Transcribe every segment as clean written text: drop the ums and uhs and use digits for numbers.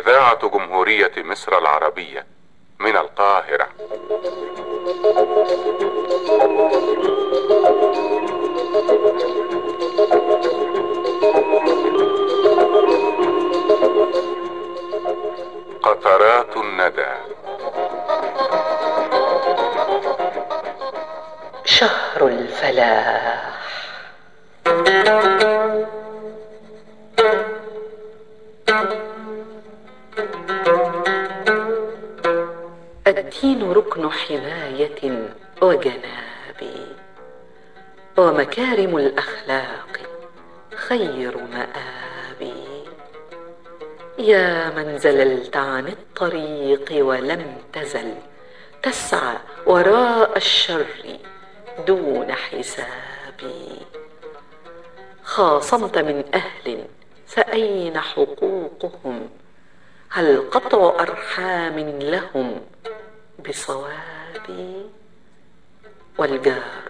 إذاعة جمهورية مصر العربية من القاهرة. قطرات الندى. شهر الفلاح. الدين ركن حماية وجناب، ومكارم الأخلاق خير مآب. يا من زللت عن الطريق ولم تزل تسعى وراء الشر دون حساب. خاصمت من أهل فأين حقوقهم؟ هل قطع أرحام لهم بصواب؟ والجار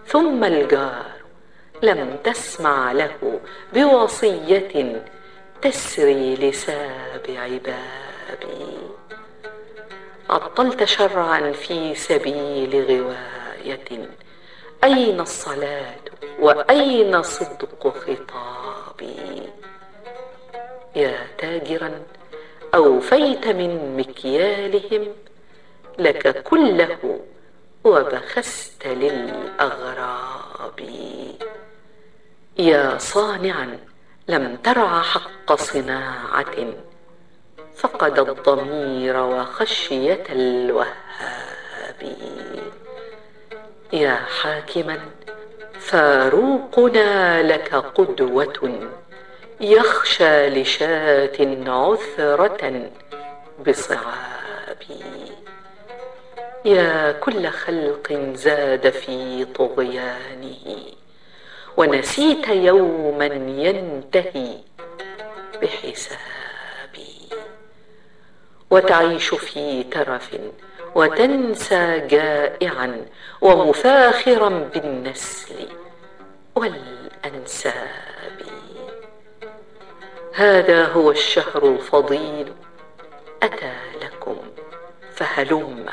ثم الجار لم تسمع له بوصية تسري لسابع باب. عطلت شرعا في سبيل غواية، أين الصلاة وأين صدق خطابي؟ يا تاجرا أوفيت من مكيالهم لك كله وبخست للأغراب. يا صانعا لم ترع حق صناعة فقد الضمير وخشية الوهاب. يا حاكما فاروقنا لك قدوة يخشى لشاة عثرة بصعاب. يا كل خلق زاد في طغيانه ونسيت يوما ينتهي بحسابي. وتعيش في ترف وتنسى جائعا ومفاخرا بالنسل والأنساب. هذا هو الشهر الفضيل أتى لكم فهلم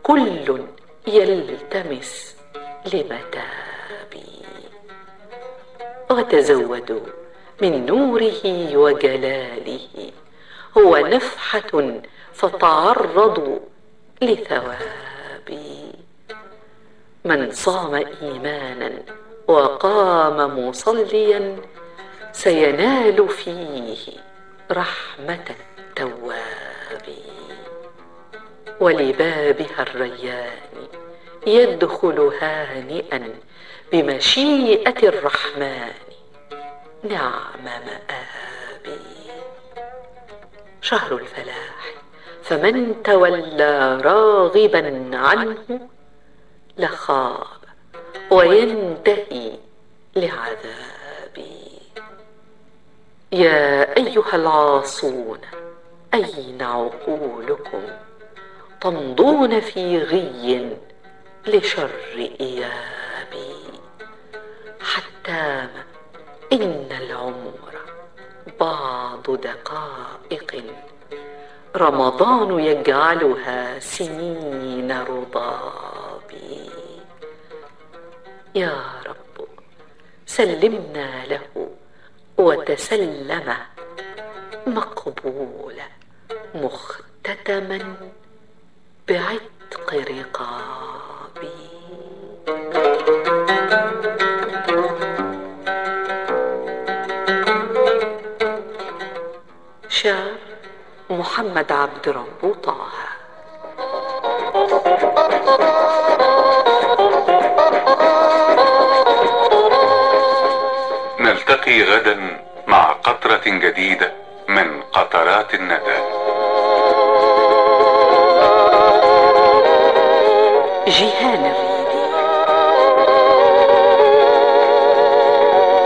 كل يلتمس لمتابي. وتزودوا من نوره وجلاله، هو نفحة فتعرضوا لثوابي. من صام إيمانا وقام مصليا سينال فيه رحمة التواب. ولبابها الريان يدخل هانئا بمشيئة الرحمن، نعم مآبي. شهر الفلاح فمن تولى راغبا عنه لخاب وينتهي لعذابي. يا أيها العاصون أين عقولكم؟ تمضون في غي لشر إيابي. حتى إن العمر بعض دقائق رمضان يجعلها سنين رضابي. يا رب سلمنا له وتسلم مقبولا مختتما بعتق رقابي. شعر محمد عبد رب طه. نلتقي غدا مع قطرة جديدة من قطرات الندى. جيهان الرياض.